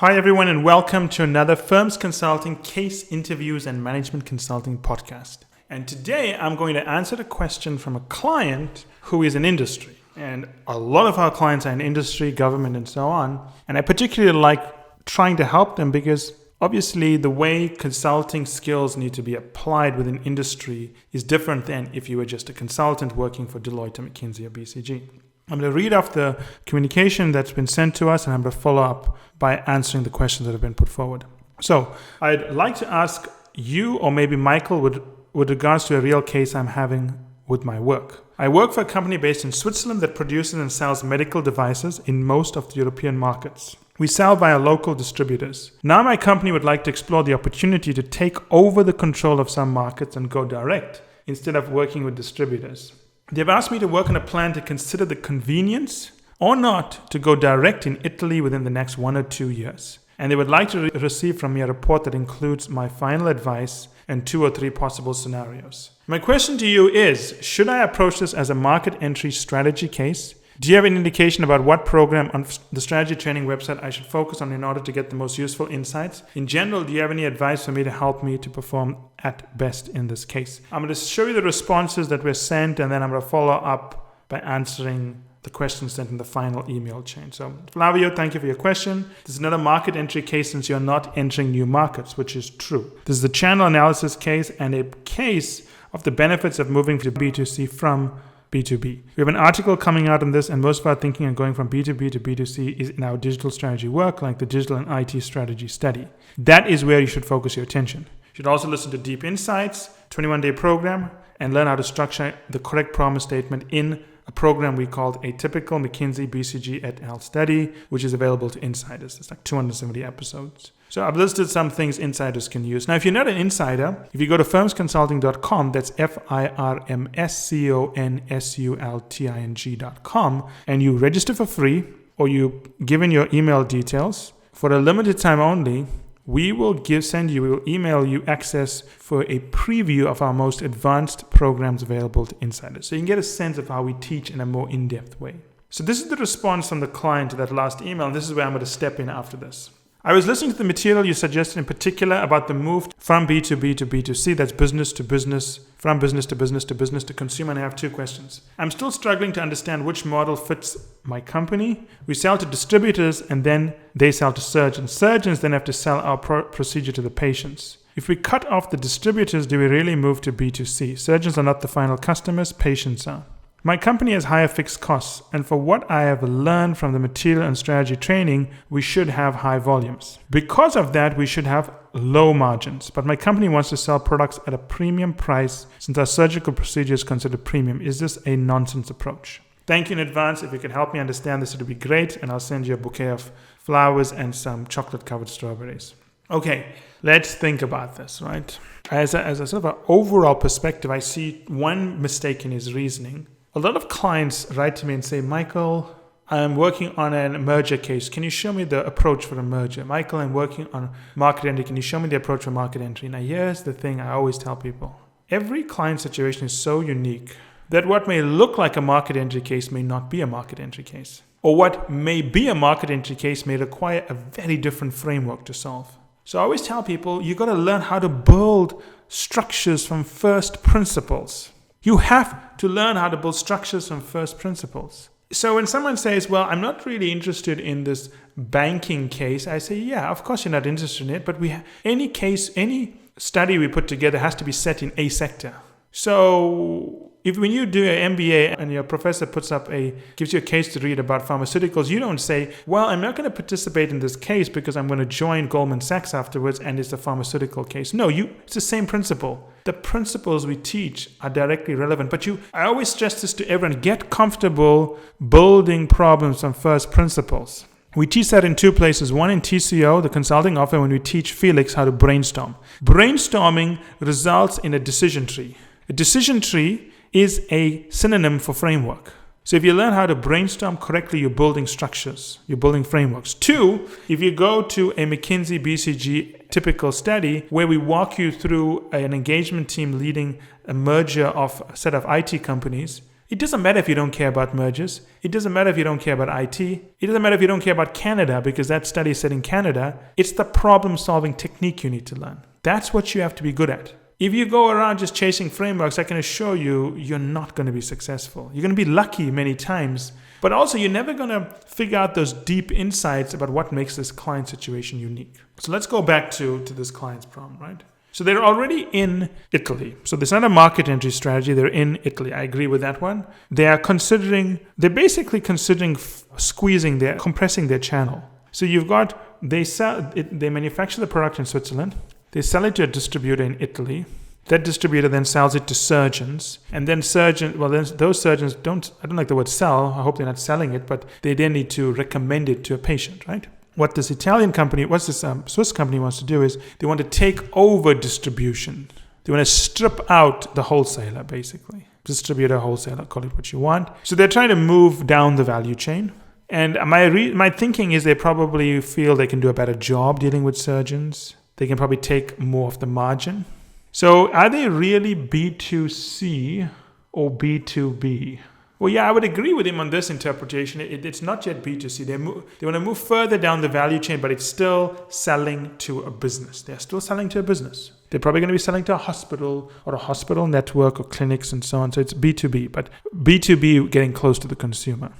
Hi everyone and welcome to another Firms Consulting Case Interviews and Management Consulting podcast. And today I'm going to answer a question from a client who is in industry. And a lot of our clients are in industry, government and so on. And I particularly like trying to help them because obviously the way consulting skills need to be applied within industry is different than if you were just a consultant working for Deloitte or McKinsey or BCG. I'm going to read off the communication that's been sent to us and I'm going to follow up by answering the questions that have been put forward. So I'd like to ask you or maybe Michael with regards to a real case I'm having with my work. I work for a company based in Switzerland that produces and sells medical devices in most of the European markets. We sell via local distributors. Now my company would like to explore the opportunity to take over the control of some markets and go direct instead of working with distributors. They've asked me to work on a plan to consider the convenience or not to go direct in Italy within the next 1 or 2 years. And they would like to receive from me a report that includes my final advice and 2 or 3 possible scenarios. My question to you is, should I approach this as a market entry strategy case? Do you have an indication about what program on the strategy training website I should focus on in order to get the most useful insights? In general, do you have any advice for me to help me to perform at best in this case? I'm going to show you the responses that were sent and then I'm going to follow up by answering the questions sent in the final email chain. So Flavio, thank you for your question. This is not a market entry case since you're not entering new markets, which is true. This is a channel analysis case and a case of the benefits of moving to B2C from B2B. We have an article coming out on this and most of our thinking on going from B2B to B2C is in our digital strategy work, like the digital and IT strategy study. That is where you should focus your attention. You should also listen to Deep Insights, 21-day program, and learn how to structure the correct promise statement in a program we called a typical McKinsey BCG et al. Study, which is available to insiders. It's like 270 episodes. So I've listed some things insiders can use. Now, if you're not an insider, if you go to firmsconsulting.com, that's firmsconsulting.com, and you register for free, or you give in your email details, for a limited time only, we will email you access for a preview of our most advanced programs available to insiders. So you can get a sense of how we teach in a more in-depth way. So this is the response from the client to that last email, and this is where I'm going to step in after this. I was listening to the material you suggested in particular about the move from B2B to B2C, that's business to business, from business to business to business to consumer, and I have 2 questions. I'm still struggling to understand which model fits my company. We sell to distributors and then they sell to surgeons. Surgeons then have to sell our procedure to the patients. If we cut off the distributors, do we really move to B2C? Surgeons are not the final customers, patients are. My company has higher fixed costs, and for what I have learned from the material and strategy training, we should have high volumes. Because of that, we should have low margins. But my company wants to sell products at a premium price since our surgical procedure is considered premium. Is this a nonsense approach? Thank you in advance. If you could help me understand this, it would be great, and I'll send you a bouquet of flowers and some chocolate-covered strawberries. Okay, let's think about this, right? As a sort of an overall perspective, I see one mistake in his reasoning. A lot of clients write to me and say, Michael, I'm working on a merger case. Can you show me the approach for a merger? Michael, I'm working on market entry. Can you show me the approach for market entry? Now, here's the thing I always tell people. Every client situation is so unique that what may look like a market entry case may not be a market entry case. Or what may be a market entry case may require a very different framework to solve. So I always tell people, you got to learn how to build structures from first principles. You have to learn how to build structures from first principles. So when someone says, well, I'm not really interested in this banking case, I say, yeah, of course you're not interested in it, but any study we put together has to be set in a sector. So when you do an MBA and your professor gives you a case to read about pharmaceuticals, you don't say, well, I'm not going to participate in this case because I'm going to join Goldman Sachs afterwards and it's a pharmaceutical case. No, it's the same principle. The principles we teach are directly relevant. But I always stress this to everyone, get comfortable building problems from first principles. We teach that in 2 places. One in TCO, the consulting offer, when we teach Felix how to brainstorm. Brainstorming results in a decision tree. A decision tree is a synonym for framework. So if you learn how to brainstorm correctly, you're building structures, you're building frameworks. 2, if you go to a McKinsey BCG typical study where we walk you through an engagement team leading a merger of a set of IT companies, It doesn't matter if you don't care about mergers. It doesn't matter if you don't care about IT. It doesn't matter if you don't care about Canada, because that study said in Canada, it's the problem-solving technique you need to learn. That's what you have to be good at. If you go around just chasing frameworks, I can assure you, you're not going to be successful. You're going to be lucky many times, but also you're never going to figure out those deep insights about what makes this client situation unique. So let's go back to this client's problem, right? So they're already in Italy. So there's not a market entry strategy. They're in Italy. I agree with that one. They're basically considering compressing their channel. So they manufacture the product in Switzerland. They sell it to a distributor in Italy. That distributor then sells it to surgeons. And then those surgeons I don't like the word sell. I hope they're not selling it, but they then need to recommend it to a patient, right? What this Swiss company wants to do is they want to take over distribution. They want to strip out the wholesaler, basically. Distributor, wholesaler, call it what you want. So they're trying to move down the value chain. And my thinking is they probably feel they can do a better job dealing with surgeons. They can probably take more of the margin. So are they really B2C or B2B? Well, yeah, I would agree with him on this interpretation. It's not yet B2C. They want to move further down the value chain, but it's still selling to a business. They're still selling to a business. They're probably going to be selling to a hospital or a hospital network or clinics and so on. So it's B2B, but B2B getting close to the consumer.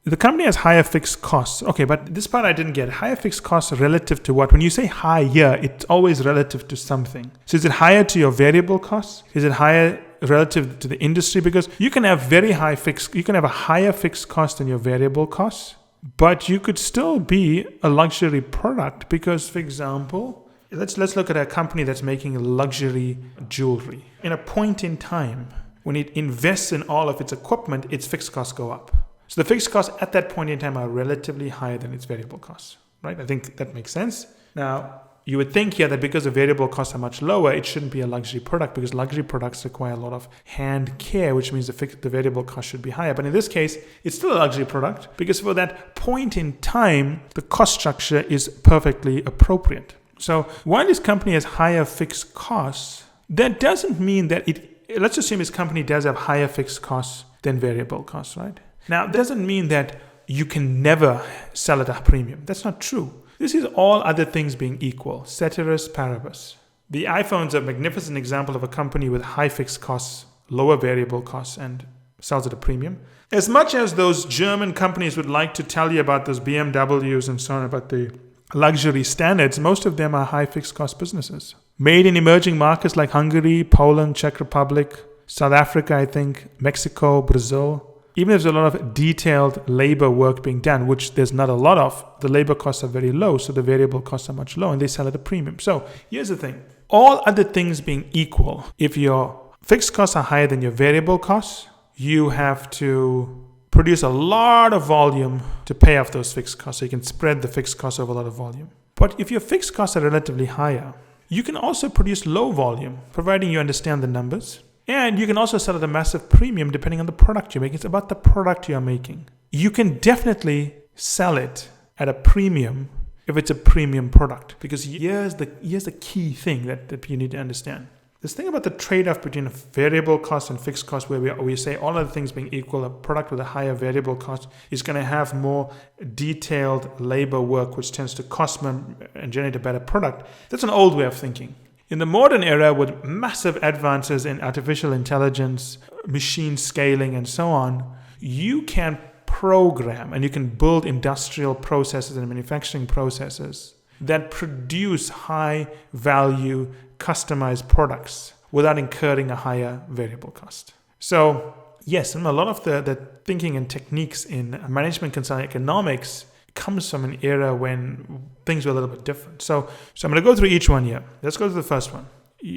The company has higher fixed costs. Okay, but this part I didn't get. Higher fixed costs relative to what? When you say higher, it's always relative to something. So is it higher to your variable costs? Is it higher relative to the industry? Because you can have a higher fixed cost than your variable costs, but you could still be a luxury product because, for example, let's look at a company that's making luxury jewelry. In a point in time, when it invests in all of its equipment, its fixed costs go up. So the fixed costs at that point in time are relatively higher than its variable costs, right? I think that makes sense. Now, you would think here that because the variable costs are much lower, it shouldn't be a luxury product because luxury products require a lot of hand care, which means the variable cost should be higher. But in this case, it's still a luxury product because for that point in time, the cost structure is perfectly appropriate. So while this company has higher fixed costs, that doesn't mean that let's assume this company does have higher fixed costs than variable costs, right? Now, it doesn't mean that you can never sell at a premium. That's not true. This is all other things being equal, ceteris paribus. The iPhone's a magnificent example of a company with high fixed costs, lower variable costs, and sells at a premium. As much as those German companies would like to tell you about those BMWs and so on, about the luxury standards, most of them are high fixed cost businesses. Made in emerging markets like Hungary, Poland, Czech Republic, South Africa, I think, Mexico, Brazil. Even if there's a lot of detailed labor work being done, which there's not a lot of, the labor costs are very low, so the variable costs are much low, and they sell at a premium. So here's the thing. All other things being equal, if your fixed costs are higher than your variable costs, you have to produce a lot of volume to pay off those fixed costs, so you can spread the fixed costs over a lot of volume. But if your fixed costs are relatively higher, you can also produce low volume, providing you understand the numbers. And you can also sell at a massive premium depending on the product you're making. It's about the product you're making. You can definitely sell it at a premium if it's a premium product. Because here's the key thing that you need to understand. This thing about the trade-off between variable costs and fixed costs, where we say all other things being equal, a product with a higher variable cost is going to have more detailed labor work, which tends to cost more and generate a better product. That's an old way of thinking. In the modern era, with massive advances in artificial intelligence, machine scaling, and so on, you can program and you can build industrial processes and manufacturing processes that produce high-value, customized products without incurring a higher variable cost. So, yes, and a lot of the thinking and techniques in management consulting economics comes from an era when things were a little bit different. So I'm going to go through each one here. Let's go to the first one.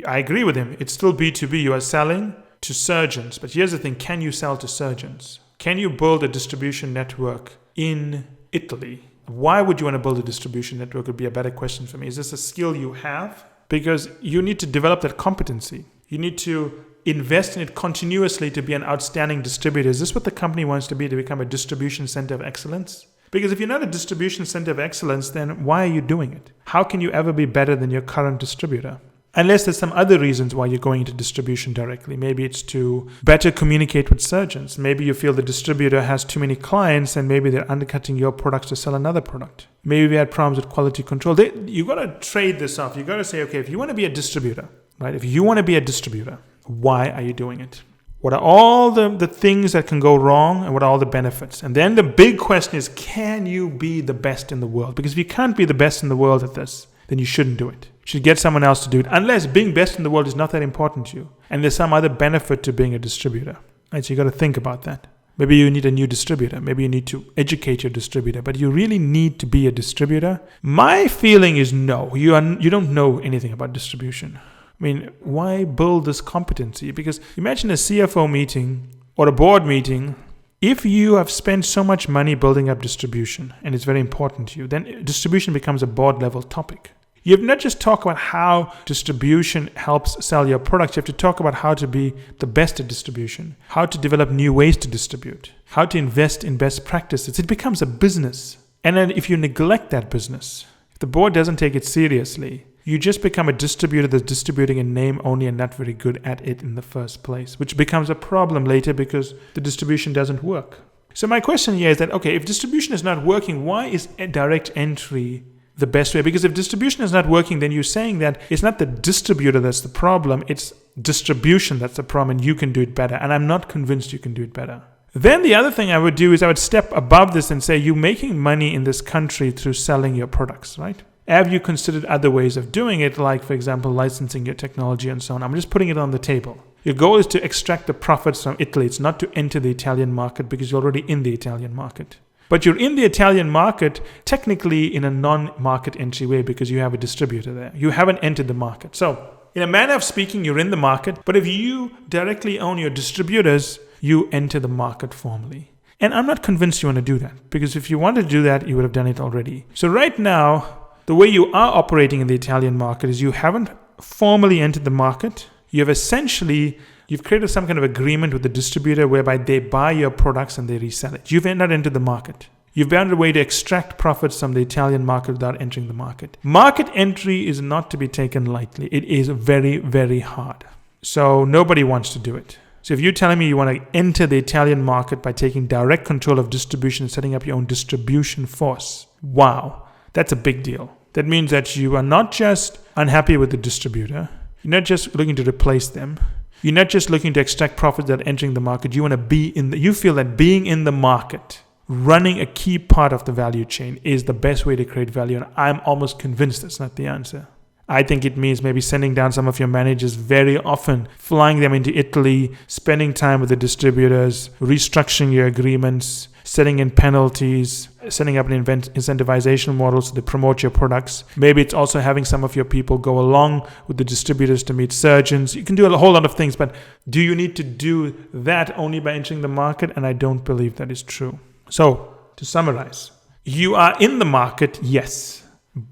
I agree with him. It's still B2B. You are selling to surgeons. But here's the thing. Can you sell to surgeons? Can you build a distribution network in Italy? Why would you want to build a distribution network would be a better question for me. Is this a skill you have? Because you need to develop that competency. You need to invest in it continuously to be an outstanding distributor. Is this what the company wants to be, to become a distribution center of excellence? Because if you're not a distribution center of excellence, then why are you doing it? How can you ever be better than your current distributor? Unless there's some other reasons why you're going into distribution directly. Maybe it's to better communicate with surgeons. Maybe you feel the distributor has too many clients and maybe they're undercutting your products to sell another product. Maybe we had problems with quality control. You got to trade this off. You got to say, okay, if you want to be a distributor, right? If you want to be a distributor, why are you doing it? What are all the things that can go wrong and what are all the benefits? And then the big question is, can you be the best in the world? Because if you can't be the best in the world at this, then you shouldn't do it. You should get someone else to do it, unless being best in the world is not that important to you. And there's some other benefit to being a distributor. Right? So you got to think about that. Maybe you need a new distributor. Maybe you need to educate your distributor. But you really need to be a distributor? My feeling is no. You don't know anything about distribution. I mean, why build this competency? Because imagine a CFO meeting or a board meeting. If you have spent so much money building up distribution and it's very important to you, then distribution becomes a board level topic. You have not just talk about how distribution helps sell your products. You have to talk about how to be the best at distribution, how to develop new ways to distribute, how to invest in best practices. It becomes a business. And then if you neglect that business, if the board doesn't take it seriously, you just become a distributor that's distributing in name only and not very good at it in the first place, which becomes a problem later because the distribution doesn't work. So my question here is that, okay, if distribution is not working, why is a direct entry the best way? Because if distribution is not working, then you're saying that it's not the distributor that's the problem, it's distribution that's the problem and you can do it better. And I'm not convinced you can do it better. Then the other thing I would do is I would step above this and say, you're making money in this country through selling your products, right? Have you considered other ways of doing it, like, for example, licensing your technology and so on? I'm just putting it on the table. Your goal is to extract the profits from Italy. It's not to enter the Italian market because you're already in the Italian market. But you're in the Italian market technically in a non-market entry way because you have a distributor there. You haven't entered the market. So in a manner of speaking, you're in the market. But if you directly own your distributors, you enter the market formally. And I'm not convinced you want to do that, because if you wanted to do that, you would have done it already. So right now, the way you are operating in the Italian market is you haven't formally entered the market. You've created some kind of agreement with the distributor whereby they buy your products and they resell it. You've not entered the market. You've found a way to extract profits from the Italian market without entering the market. Market entry is not to be taken lightly. It is very, very hard. So nobody wants to do it. So if you're telling me you want to enter the Italian market by taking direct control of distribution and setting up your own distribution force, wow. That's a big deal. That means that you are not just unhappy with the distributor. You're not just looking to replace them. You're not just looking to extract profits that are entering the market. You want to be you feel that being in the market, running a key part of the value chain is the best way to create value. And I'm almost convinced that's not the answer. I think it means maybe sending down some of your managers very often, flying them into Italy, spending time with the distributors, restructuring your agreements, setting in penalties, setting up an incentivization model so they promote your products. Maybe it's also having some of your people go along with the distributors to meet surgeons. You can do a whole lot of things, but do you need to do that only by entering the market? And I don't believe that is true. So, to summarize, you are in the market, yes.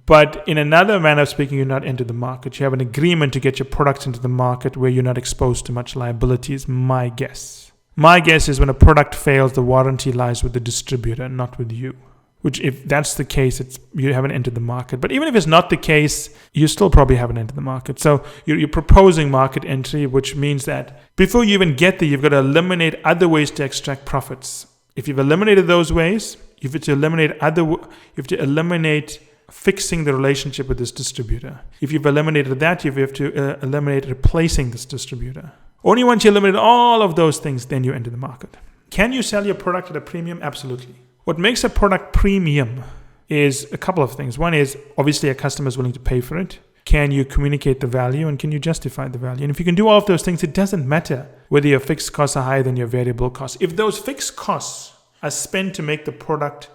But in another manner of speaking, you're not into the market. You have an agreement to get your products into the market where you're not exposed to much liability, is my guess. My guess is when a product fails, the warranty lies with the distributor, not with you. Which, if that's the case, you haven't entered the market. But even if it's not the case, you still probably haven't entered the market. So you're proposing market entry, which means that before you even get there, you've got to eliminate other ways to extract profits. If you've eliminated those ways, you have to eliminate fixing the relationship with this distributor. If you've eliminated that, you have to eliminate replacing this distributor. Only once you eliminate all of those things, then you enter the market. Can you sell your product at a premium? Absolutely. What makes a product premium is a couple of things. One is, obviously, a customer is willing to pay for it. Can you communicate the value and can you justify the value? And if you can do all of those things, it doesn't matter whether your fixed costs are higher than your variable costs. If those fixed costs are spent to make the product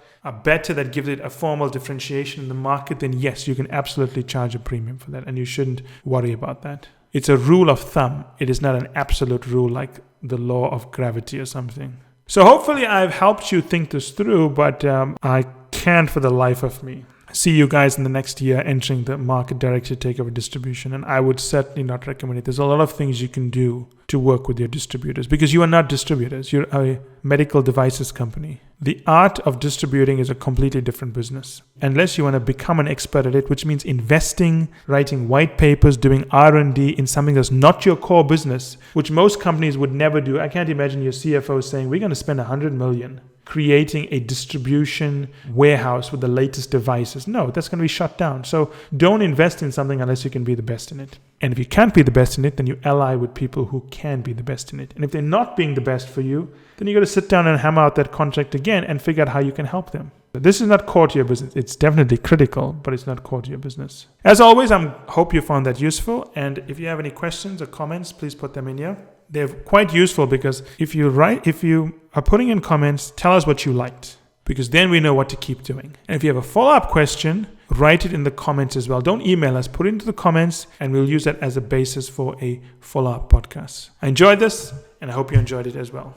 better, that gives it a formal differentiation in the market, then yes, you can absolutely charge a premium for that and you shouldn't worry about that. It's a rule of thumb. It is not an absolute rule like the law of gravity or something. So hopefully I've helped you think this through, but I can't for the life of me see you guys in the next year entering the market directly to take over distribution. And I would certainly not recommend it. There's a lot of things you can do to work with your distributors because you are not distributors. You're a medical devices company. The art of distributing is a completely different business. Unless you want to become an expert at it, which means investing, writing white papers, doing R&D in something that's not your core business, which most companies would never do. I can't imagine your CFO saying, we're going to spend $100 million creating a distribution warehouse with the latest devices. No, that's going to be shut down. So don't invest in something unless you can be the best in it. And if you can't be the best in it, then you ally with people who can be the best in it. And if they're not being the best for you, then you got to sit down and hammer out that contract again and figure out how you can help them. This is not core to your business. It's definitely critical, but it's not core to your business. As always, I hope you found that useful. And if you have any questions or comments, please put them in here. They're quite useful because if you are putting in comments, tell us what you liked, because then we know what to keep doing. And if you have a follow-up question, write it in the comments as well. Don't email us, put it into the comments, and we'll use that as a basis for a follow-up podcast. I enjoyed this, and I hope you enjoyed it as well.